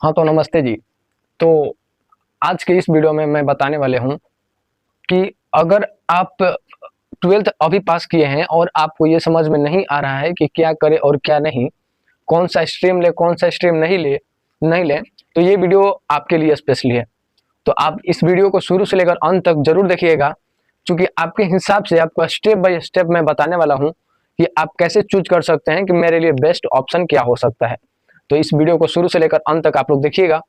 हाँ तो नमस्ते जी। तो आज के इस वीडियो में मैं बताने वाले हूँ कि अगर आप 12th अभी पास किए हैं और आपको ये समझ में नहीं आ रहा है कि क्या करें और क्या नहीं, कौन सा स्ट्रीम ले कौन सा स्ट्रीम नहीं ले, तो ये वीडियो आपके लिए स्पेशली है। तो आप इस वीडियो को शुरू से लेकर अंत तक जरूर देखिएगा, क्योंकि आपके हिसाब से आपको स्टेप बाय स्टेप मैं बताने वाला हूँ कि आप कैसे चूज कर सकते हैं कि मेरे लिए बेस्ट ऑप्शन क्या हो सकता है। तो इस वीडियो को शुरू से लेकर अंत तक आप लोग देखिएगा।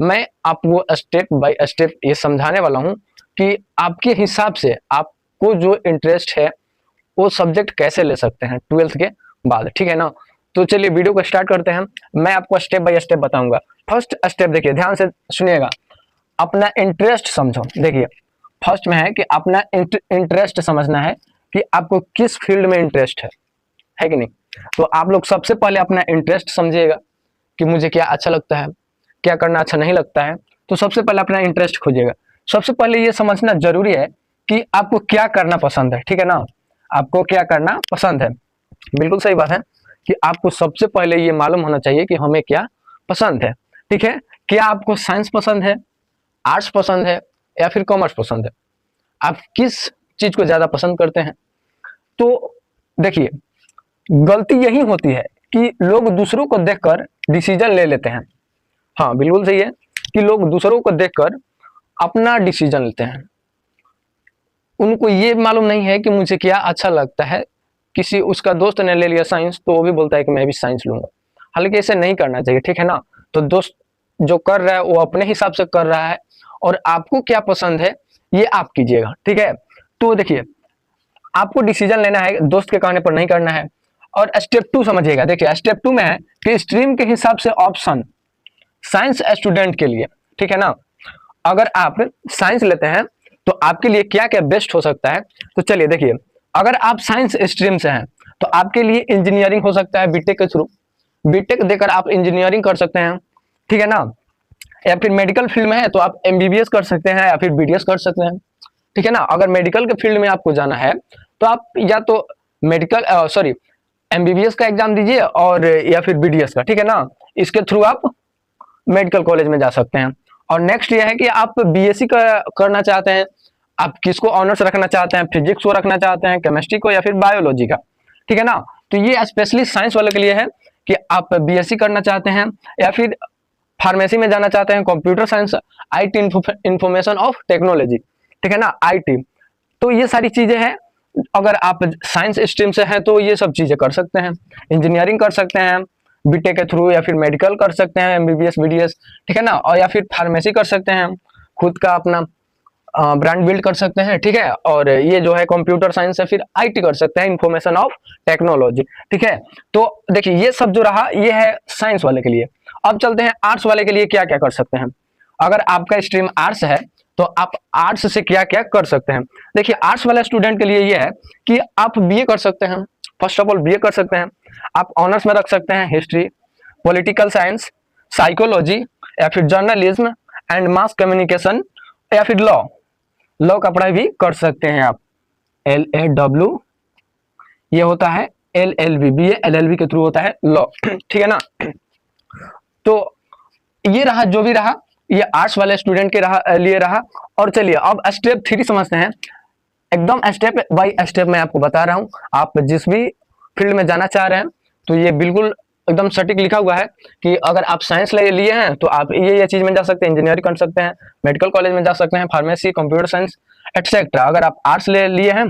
मैं आपको स्टेप बाय स्टेप ये समझाने वाला हूँ कि आपके हिसाब से आपको जो इंटरेस्ट है वो सब्जेक्ट कैसे ले सकते हैं 12th के बाद, ठीक है ना। तो चलिए वीडियो को स्टार्ट करते हैं। मैं आपको स्टेप बाय स्टेप बताऊंगा। फर्स्ट स्टेप देखिए, ध्यान से सुनिएगा, अपना इंटरेस्ट समझो। देखिए फर्स्ट में है कि अपना इंटरेस्ट समझना है कि आपको किस फील्ड में इंटरेस्ट है कि नहीं। तो आप लोग सबसे पहले अपना इंटरेस्ट समझिएगा कि मुझे क्या अच्छा लगता है, क्या करना अच्छा नहीं लगता है। तो सबसे पहले अपना इंटरेस्ट खोजिएगा। सबसे पहले ये समझना जरूरी है कि आपको क्या करना पसंद है, ठीक है ना। आपको क्या करना पसंद है, बिल्कुल सही बात है कि आपको सबसे पहले ये मालूम होना चाहिए कि हमें क्या पसंद है, ठीक है। क्या आपको साइंस पसंद है, आर्ट्स पसंद है या फिर कॉमर्स पसंद है, आप किस चीज को ज्यादा पसंद करते हैं। तो देखिए गलती यही होती है कि लोग दूसरों को देखकर डिसीजन ले लेते हैं। हाँ बिल्कुल सही है कि लोग दूसरों को देखकर अपना डिसीजन लेते हैं। उनको ये मालूम नहीं है कि मुझे क्या अच्छा लगता है। किसी उसका दोस्त ने ले लिया साइंस तो वो भी बोलता है कि मैं भी साइंस लूंगा, हालांकि ऐसे नहीं करना चाहिए, ठीक है ना। तो दोस्त जो कर रहा है वो अपने हिसाब से कर रहा है और आपको क्या पसंद है ये आप कीजिएगा, ठीक है। तो देखिए आपको डिसीजन लेना है, दोस्त के कहने पर नहीं करना है। और स्टेप 2 समझिएगा। देखिए स्टेप 2 में है कि स्ट्रीम के हिसाब से ऑप्शन साइंस स्टूडेंट के लिए, ठीक है ना। अगर आप साइंस लेते हैं तो आपके लिए क्या क्या बेस्ट हो सकता है। तो चलिए देखिए, अगर आप साइंस स्ट्रीम से हैं तो आपके लिए इंजीनियरिंग हो सकता है बीटेक के थ्रू। बीटेक देकर आप इंजीनियरिंग कर सकते हैं, ठीक है ना। या फिर मेडिकल फील्ड में है तो आप एमबीबीएस कर सकते हैं या फिर बीडीएस कर सकते हैं, ठीक है ना। अगर मेडिकल के फील्ड में आपको जाना है तो आप या तो मेडिकल एमबीबीएस का एग्जाम दीजिए और या फिर बीडीएस का, ठीक है ना। इसके थ्रू आप मेडिकल कॉलेज में जा सकते हैं। और नेक्स्ट ये है कि आप बीएससी करना चाहते हैं, आप किसको ऑनर्स रखना चाहते हैं, फिजिक्स को रखना चाहते हैं, केमिस्ट्री को या फिर बायोलॉजी का, ठीक है ना। तो ये स्पेशली साइंस वाले के लिए है कि आप बीएससी करना चाहते हैं या फिर फार्मेसी में जाना चाहते हैं, computer science, IT information of technology, ठीक है ना, आईटी। तो ये सारी चीजें हैं। अगर आप साइंस स्ट्रीम से हैं तो ये सब चीजें कर सकते हैं। इंजीनियरिंग कर सकते हैं बीटेक के थ्रू या फिर मेडिकल कर सकते हैं एमबीबीएस बीडीएस, ठीक है ना। और या फिर फार्मेसी कर सकते हैं, खुद का अपना ब्रांड बिल्ड कर सकते हैं, ठीक है। और ये जो है कंप्यूटर साइंस है, फिर आईटी कर सकते हैं, इंफॉर्मेशन ऑफ टेक्नोलॉजी, ठीक है। तो देखिए ये सब जो रहा ये है साइंस वाले के लिए। अब चलते हैं आर्ट्स वाले के लिए क्या क्या कर सकते हैं। अगर आपका स्ट्रीम आर्ट्स है तो आप आर्ट्स से क्या क्या कर सकते हैं। देखिए आर्ट्स वाले स्टूडेंट के लिए ये है कि आप बीए कर सकते हैं। फर्स्ट ऑफ ऑल बीए कर सकते हैं, आप ऑनर्स में रख सकते हैं हिस्ट्री, पॉलिटिकल साइंस, साइकोलॉजी या फिर जर्नलिज्म एंड मास कम्युनिकेशन या फिर लॉ का पढ़ाई भी कर सकते हैं आप। LAW ये होता है LLB, बीए LLB के थ्रू होता है लॉ, ठीक है ना। तो ये रहा, जो भी रहा ये आर्ट्स वाले स्टूडेंट के लिए रहा। और चलिए अब स्टेप 3 समझते हैं। एकदम स्टेप बाय स्टेप मैं आपको बता रहा हूं। आप जिस भी फील्ड में जाना चाह रहे हैं तो ये बिल्कुल एकदम सटीक लिखा हुआ है कि अगर आप साइंस लिए हैं तो आप ये चीज में जा सकते हैं, इंजीनियरिंग कर सकते हैं, मेडिकल कॉलेज में जा सकते हैं, फार्मेसी, कंप्यूटर साइंस एटसेट्रा। अगर आप आर्ट्स लिए हैं,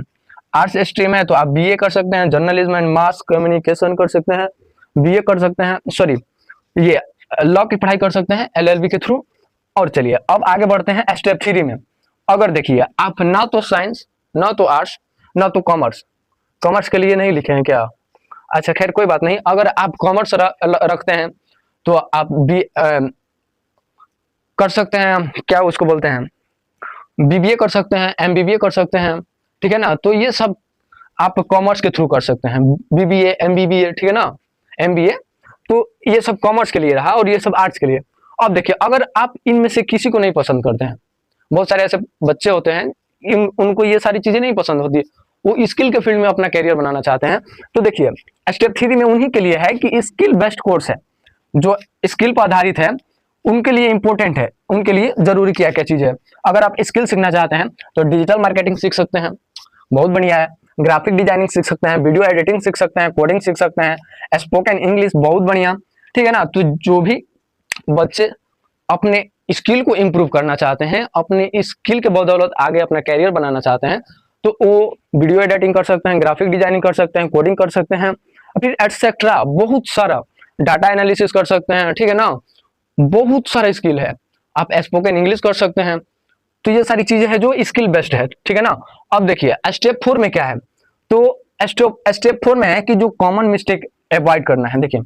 आर्ट्स स्ट्रीम है तो आप बीए कर सकते हैं, जर्नलिज्म एंड मास कम्युनिकेशन कर सकते हैं, बीए कर सकते हैं, सॉरी ये लॉ की पढ़ाई कर सकते हैं LLB के थ्रू। और चलिए अब आगे बढ़ते हैं स्टेप 3 में। अगर देखिए आप ना तो साइंस ना तो आर्ट्स ना तो कॉमर्स, कॉमर्स के लिए नहीं लिखे हैं क्या, अच्छा खैर कोई बात नहीं। अगर आप कॉमर्स रखते हैं तो आप भी कर सकते हैं, क्या उसको बोलते हैं, बीबीए कर सकते हैं, एमबीबीए कर सकते हैं, ठीक है ना। तो ये सब आप कॉमर्स के थ्रू कर सकते हैं, बीबीए एमबीबीए, ठीक है ना, एमबीए। तो ये सब कॉमर्स के लिए रहा और ये सब आर्ट्स के लिए। अब देखिए अगर आप इनमें से किसी को नहीं पसंद करते हैं, बहुत सारे ऐसे बच्चे होते हैं उनको ये सारी चीजें नहीं पसंद होती, वो स्किल के फील्ड में अपना कैरियर बनाना चाहते हैं। तो देखिए स्टेप 3 में उन्हीं के लिए है कि स्किल बेस्ड कोर्स है जो स्किल पर आधारित है, उनके लिए इंपॉर्टेंट है, उनके लिए जरूरी क्या क्या चीज़ है। अगर आप स्किल सीखना चाहते हैं तो डिजिटल मार्केटिंग सीख सकते हैं, बहुत बढ़िया है। ग्राफिक डिजाइनिंग सीख सकते हैं, वीडियो एडिटिंग सीख सकते हैं, कोडिंग सीख सकते हैं, स्पोकन इंग्लिश, बहुत बढ़िया, ठीक है ना। तो जो भी बच्चे अपने स्किल को इम्प्रूव करना चाहते हैं, अपने स्किल के बदौलत आगे अपना कैरियर बनाना चाहते हैं, तो वो वीडियो एडिटिंग कर सकते हैं, ग्राफिक डिजाइनिंग कर सकते हैं, कोडिंग कर सकते हैं, फिर एटसेट्रा बहुत सारा डाटा एनालिसिस कर सकते हैं, ठीक है ना। बहुत सारा स्किल है, आप स्पोकन इंग्लिश कर सकते हैं। तो ये सारी चीजें हैं जो स्किल बेस्ड है, ठीक है ना। अब देखिए स्टेप 4 में क्या है, तो स्टेप 4 में है कि जो कॉमन मिस्टेक अवॉइड करना है। देखिए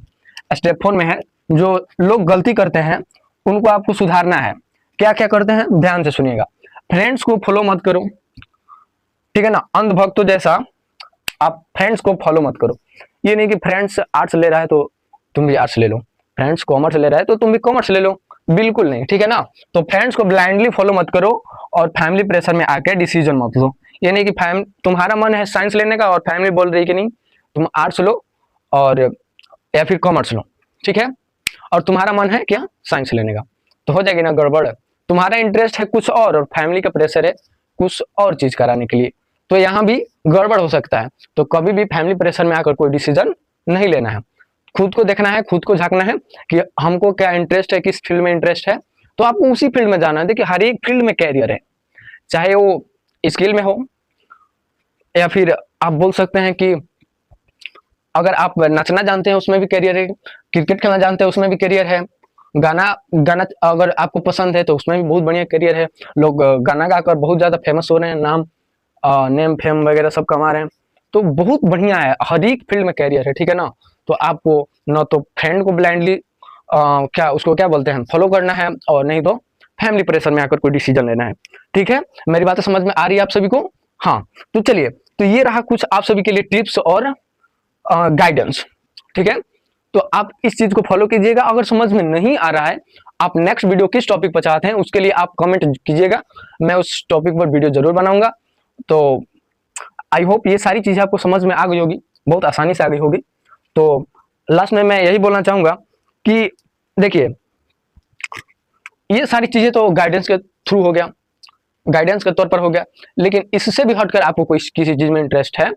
स्टेप 4 में है जो लोग गलती करते हैं उनको आपको सुधारना है। क्या क्या करते हैं ध्यान से सुनिएगा। फ्रेंड्स को फॉलो मत करो, ठीक है ना, अंधभक्तों जैसा आप फ्रेंड्स को फॉलो मत करो। ये नहीं कि फ्रेंड्स आर्ट्स ले रहा है तो तुम भी आर्ट्स ले लो, फ्रेंड्स कॉमर्स ले रहा है तो तुम भी कॉमर्स ले लो, बिल्कुल नहीं, ठीक है ना। तो फ्रेंड्स को ब्लाइंडली फॉलो मत करो और फैमिली प्रेशर में आके डिसीजन मत लो। ये नहीं कि तुम्हारा मन है साइंस लेने का और फैमिली बोल रही है कि नहीं तुम आर्ट्स लो और या फिर कॉमर्स लो, ठीक है, और तुम्हारा मन है क्या साइंस लेने का, तो हो जाएगी ना गड़बड़। तुम्हारा इंटरेस्ट है कुछ और फैमिली का प्रेशर है कुछ और चीज कराने के लिए, तो यहाँ भी गड़बड़ हो सकता है। तो कभी भी फैमिली प्रेशर में आकर कोई डिसीजन नहीं लेना है। खुद को देखना है, खुद को झांकना है कि हमको क्या इंटरेस्ट है, किस फील्ड में इंटरेस्ट है, तो आपको उसी फील्ड में जाना है। देखिए हर एक फील्ड में कैरियर है, चाहे वो स्किल में हो या फिर आप बोल सकते हैं कि अगर आप नचना जानते हैं उसमें भी करियर है, क्रिकेट खेलना जानते हैं उसमें भी करियर है, गाना गाना अगर आपको पसंद है तो उसमें भी बहुत बढ़िया करियर है। लोग गाना गाकर बहुत ज्यादा फेमस हो रहे हैं, नेम फेम वगैरह सब कमा रहे हैं, तो बहुत बढ़िया है, हर एक फील्ड में कैरियर है, ठीक है ना। तो आपको न तो फ्रेंड को ब्लाइंडली क्या उसको क्या बोलते हैं फॉलो करना है और नहीं तो फैमिली प्रेशर में आकर कोई डिसीजन लेना है, ठीक है। मेरी बातें समझ में आ रही है आप सभी को? हाँ, तो चलिए, तो ये रहा कुछ आप सभी के लिए टिप्स और गाइडेंस, ठीक है। तो आप इस चीज को फॉलो कीजिएगा। अगर समझ में नहीं आ रहा है, आप नेक्स्ट वीडियो किस टॉपिक पर चाहते हैं उसके लिए आप कमेंट कीजिएगा, मैं उस टॉपिक पर वीडियो जरूर बनाऊंगा। तो आई होप ये सारी चीजें आपको समझ में आ गई होगी, बहुत आसानी से आ गई होगी। तो लास्ट में मैं यही बोलना चाहूंगा कि देखिए ये सारी चीजें तो गाइडेंस के थ्रू हो गया, गाइडेंस के तौर पर हो गया, लेकिन इससे भी हटकर आपको कोई किसी चीज में इंटरेस्ट है,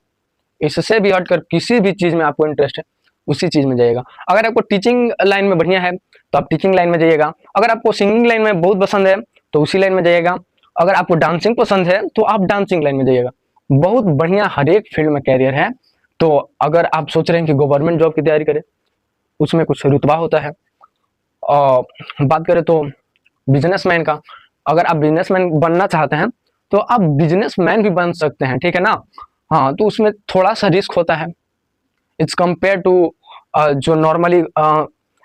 इससे भी हटकर किसी भी चीज में आपको इंटरेस्ट है उसी चीज में जाइएगा। अगर आपको टीचिंग लाइन में बढ़िया है तो आप टीचिंग लाइन में जाइएगा, अगर आपको सिंगिंग लाइन में बहुत पसंद है तो उसी लाइन में जाइएगा, अगर आपको डांसिंग पसंद है तो आप डांसिंग लाइन में जाइएगा। बहुत बढ़िया हर एक फील्ड में कैरियर है। तो अगर आप सोच रहे हैं कि गवर्नमेंट जॉब की तैयारी करें, उसमें कुछ रुतबा होता है, और बात करें तो बिजनेसमैन का, अगर आप बिजनेसमैन बनना चाहते हैं तो आप बिजनेसमैन भी बन सकते हैं, ठीक है ना। हाँ, तो उसमें थोड़ा सा रिस्क होता है इट्स कंपेयर टू जो नॉर्मली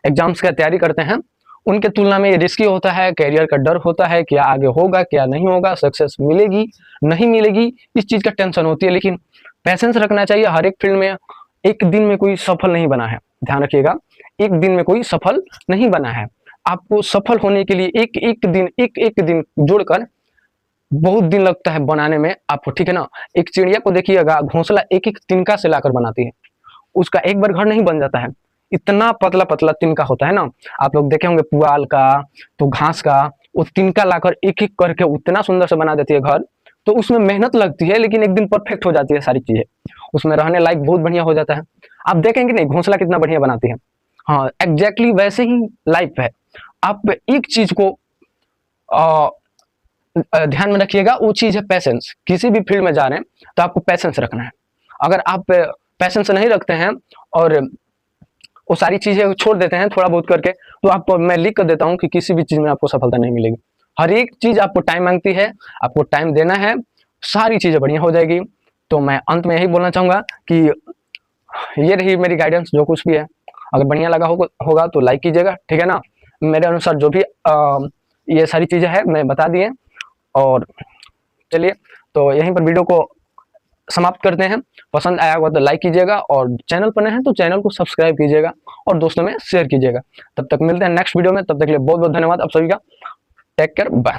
एग्जाम्स की तैयारी करते हैं उनके तुलना में ये रिस्की होता है। कैरियर का डर होता है, क्या आगे होगा क्या नहीं होगा, सक्सेस मिलेगी नहीं मिलेगी, इस चीज का टेंशन होती है। लेकिन पैसेंस रखना चाहिए हर एक फील्ड में। एक दिन में कोई सफल नहीं बना है, ध्यान रखिएगा, एक दिन में कोई सफल नहीं बना है। आपको सफल होने के लिए एक एक दिन जोड़कर बहुत दिन लगता है बनाने में आपको, ठीक है ना। एक चिड़िया को देखिएगा, घोंसला एक एक तिनका से लाकर बनाती है, उसका एक बार घर नहीं बन जाता है, इतना पतला पतला तिनका होता है ना। आप लोग देखे होंगे पुआल का तो घास का, वो तिनका लाकर एक एक करके उतना सुंदर से बना देती है घर। तो उसमें मेहनत लगती है लेकिन एक दिन परफेक्ट हो जाती है सारी चीजें, उसमें रहने लायक बहुत बढ़िया हो जाता है। आप देखेंगे नहीं घोंसला कितना बढ़िया बनाती है। हाँ, एग्जैक्टली वैसे ही लाइफ है। आप एक चीज को ध्यान में रखिएगा, वो चीज है पैसेंस। किसी भी फील्ड में जा रहे हैं तो आपको पैसेंस रखना है। अगर आप पैसेंस नहीं रखते हैं और वो सारी चीजें छोड़ देते हैं थोड़ा बहुत करके, तो आपको मैं लिख कर देता हूं कि किसी भी चीज में आपको सफलता नहीं मिलेगी। हर एक चीज आपको टाइम मांगती है, आपको टाइम देना है, सारी चीजें बढ़िया हो जाएगी। तो मैं अंत में यही बोलना चाहूंगा कि ये रही मेरी गाइडेंस, जो कुछ भी है अगर बढ़िया लगा होगा तो लाइक कीजिएगा, ठीक है ना। मेरे अनुसार जो भी ये सारी चीजें हैं मैं बता दिए। और चलिए, तो यहीं पर वीडियो को समाप्त करते हैं। पसंद आया होगा तो लाइक कीजिएगा और चैनल पर नए हैं तो चैनल को सब्सक्राइब कीजिएगा और दोस्तों में शेयर कीजिएगा। तब तक मिलते हैं नेक्स्ट वीडियो में, तब तक के लिए बहुत बहुत धन्यवाद आप सभी का। Take care, bye.